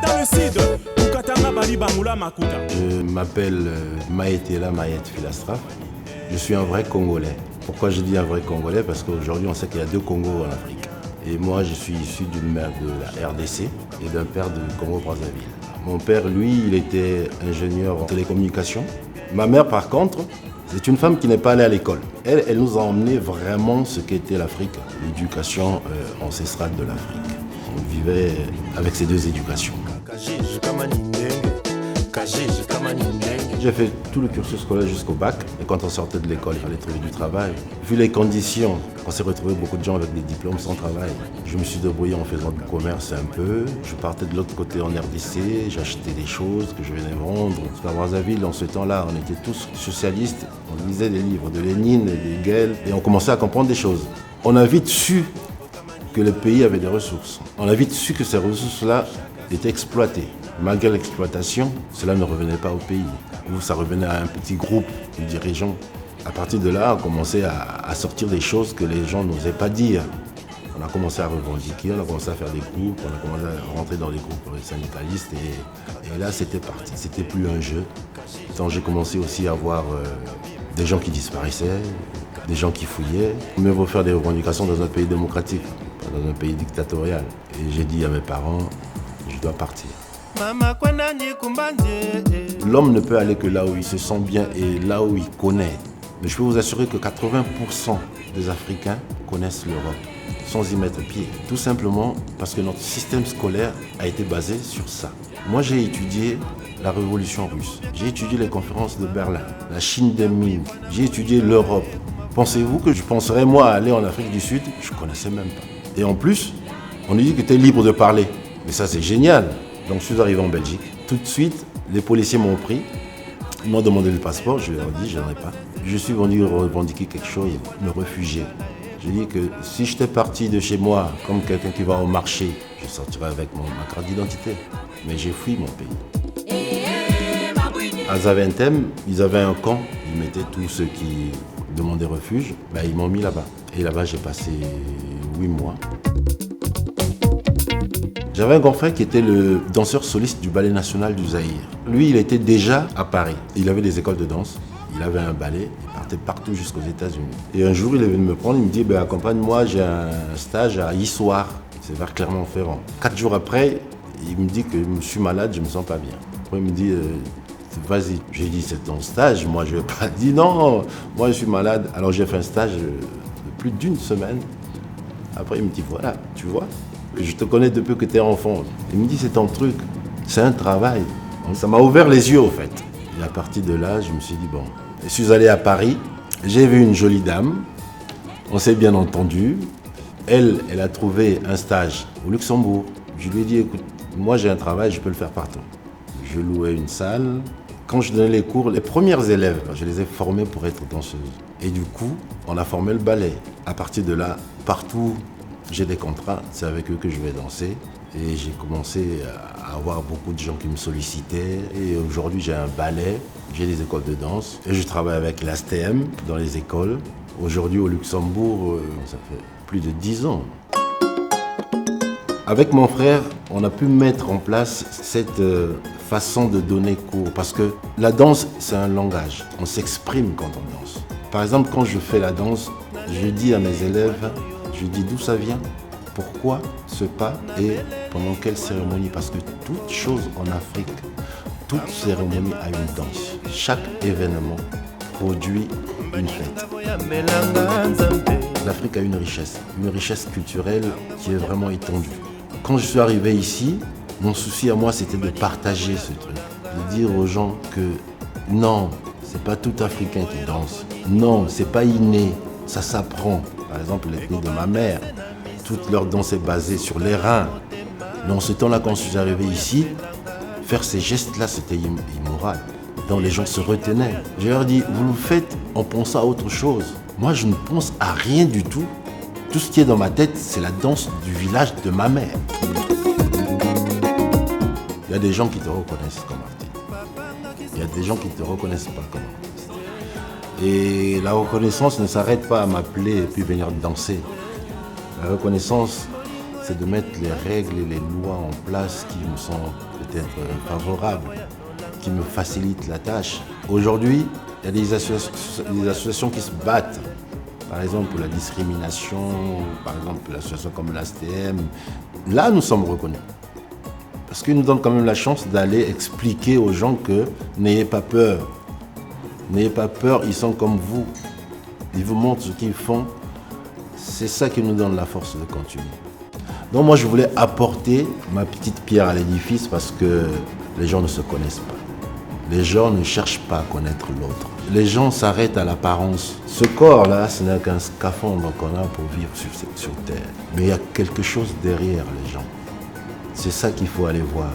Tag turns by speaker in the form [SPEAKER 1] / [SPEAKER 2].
[SPEAKER 1] dans le sud.
[SPEAKER 2] Je m'appelle Maëtela Mayet Filastra. Je suis un vrai Congolais. Pourquoi je dis un vrai Congolais? Parce qu'aujourd'hui, on sait qu'il y a 2 Congos en Afrique. Et moi, je suis issu d'une mère de la RDC et d'un père du Congo-Brazzaville. Mon père, lui, il était ingénieur en télécommunications. Ma mère, par contre, c'est une femme qui n'est pas allée à l'école. Elle nous a emmené vraiment ce qu'était l'Afrique, l'éducation ancestrale de l'Afrique. On vivait avec ces 2 éducations. J'ai fait tout le cursus scolaire jusqu'au bac. Et quand on sortait de l'école, il fallait trouver du travail. Vu les conditions, on s'est retrouvé beaucoup de gens avec des diplômes sans travail. Je me suis débrouillé en faisant du commerce un peu. Je partais de l'autre côté en RDC, j'achetais des choses que je venais vendre. Parce qu'à Brazzaville, en ce temps-là, on était tous socialistes. On lisait des livres de Lénine, de Hegel, et on commençait à comprendre des choses. On a vite su que le pays avait des ressources. On a vite su que ces ressources-là étaient exploitées. Malgré l'exploitation, cela ne revenait pas au pays, ou ça revenait à un petit groupe de dirigeants. À partir de là, on commençait à sortir des choses que les gens n'osaient pas dire. On a commencé à revendiquer, on a commencé à faire des groupes, on a commencé à rentrer dans les groupes syndicalistes et là c'était parti, c'était plus un jeu. Quand j'ai commencé aussi à voir des gens qui disparaissaient, des gens qui fouillaient. Mieux vaut faire des revendications dans un pays démocratique, pas dans un pays dictatorial. Et j'ai dit à mes parents, je dois partir. L'homme ne peut aller que là où il se sent bien et là où il connaît. Mais je peux vous assurer que 80% des Africains connaissent l'Europe sans y mettre pied. Tout simplement parce que notre système scolaire a été basé sur ça. Moi, j'ai étudié la révolution russe. J'ai étudié les conférences de Berlin, la Chine des Ming. J'ai étudié l'Europe. Pensez-vous que je penserais, moi, aller en Afrique du Sud? Je ne connaissais même pas. Et en plus, on nous dit que tu es libre de parler. Mais ça, c'est génial. Donc, je suis arrivé en Belgique. Tout de suite, les policiers m'ont pris. Ils m'ont demandé le passeport. Je leur ai dit, je n'en ai pas. Je suis venu revendiquer quelque chose, me réfugier. J'ai dit que si j'étais parti de chez moi comme quelqu'un qui va au marché, je sortirais avec ma carte d'identité. Mais j'ai fui mon pays. À Zaventem, ils avaient un camp. Ils mettaient tous ceux qui demandaient refuge. Ils m'ont mis là-bas. Et là-bas, j'ai passé 8 mois. J'avais un grand frère qui était le danseur soliste du Ballet national du Zaïre. Lui, il était déjà à Paris. Il avait des écoles de danse, il avait un ballet, il partait partout jusqu'aux États-Unis. Et un jour, il est venu me prendre, il me dit accompagne-moi, j'ai un stage à Issoire, c'est vers Clermont-Ferrand. 4 jours après, il me dit que je suis malade, je me sens pas bien. Après, il me dit vas-y. J'ai dit c'est ton stage, moi je n'ai pas dit non, moi je suis malade. Alors j'ai fait un stage de plus d'1 semaine. Après, il me dit voilà, tu vois. Je te connais depuis que tu es enfant. Il me dit, c'est ton truc, c'est un travail. Donc, ça m'a ouvert les yeux, au fait. Et à partir de là, je me suis dit, bon. Je suis allé à Paris, j'ai vu une jolie dame, on s'est bien entendu. Elle a trouvé un stage au Luxembourg. Je lui ai dit, écoute, moi j'ai un travail, je peux le faire partout. Je louais une salle. Quand je donnais les cours, les premières élèves, je les ai formées pour être danseuses. Et du coup, on a formé le ballet. À partir de là, partout, j'ai des contrats, c'est avec eux que je vais danser. Et j'ai commencé à avoir beaucoup de gens qui me sollicitaient. Et aujourd'hui, j'ai un ballet, j'ai des écoles de danse. Et je travaille avec l'ASTM dans les écoles. Aujourd'hui, au Luxembourg, ça fait plus de 10 ans. Avec mon frère, on a pu mettre en place cette façon de donner cours. Parce que la danse, c'est un langage. On s'exprime quand on danse. Par exemple, quand je fais la danse, je dis à mes élèves, je dis d'où ça vient, pourquoi ce pas et pendant quelle cérémonie. Parce que toute chose en Afrique, toute cérémonie a une danse. Chaque événement produit une fête. L'Afrique a une richesse culturelle qui est vraiment étendue. Quand je suis arrivé ici, mon souci à moi, c'était de partager ce truc. De dire aux gens que non, c'est pas tout Africain qui danse. Non, c'est pas inné, ça s'apprend. Par exemple, l'ethnie de ma mère, toute leur danse est basée sur les reins. Mais en ce temps-là, quand je suis arrivé ici, faire ces gestes-là, c'était immoral. Donc les gens se retenaient. Je leur dis, vous le faites en pensant à autre chose. Moi, je ne pense à rien du tout. Tout ce qui est dans ma tête, c'est la danse du village de ma mère. Il y a des gens qui te reconnaissent comme artiste. Il y a des gens qui ne te reconnaissent pas comme artiste. Et la reconnaissance ne s'arrête pas à m'appeler et puis venir danser. La reconnaissance, c'est de mettre les règles et les lois en place qui me sont peut-être favorables, qui me facilitent la tâche. Aujourd'hui, il y a des associations qui se battent. Par exemple, pour la discrimination, par exemple, l'association comme l'ASTM. Là, nous sommes reconnus. Parce qu'ils nous donnent quand même la chance d'aller expliquer aux gens que n'ayez pas peur. N'ayez pas peur, ils sont comme vous. Ils vous montrent ce qu'ils font. C'est ça qui nous donne la force de continuer. Donc moi, je voulais apporter ma petite pierre à l'édifice parce que les gens ne se connaissent pas. Les gens ne cherchent pas à connaître l'autre. Les gens s'arrêtent à l'apparence. Ce corps-là, ce n'est qu'un scaphandre qu'on a pour vivre sur Terre. Mais il y a quelque chose derrière les gens. C'est ça qu'il faut aller voir.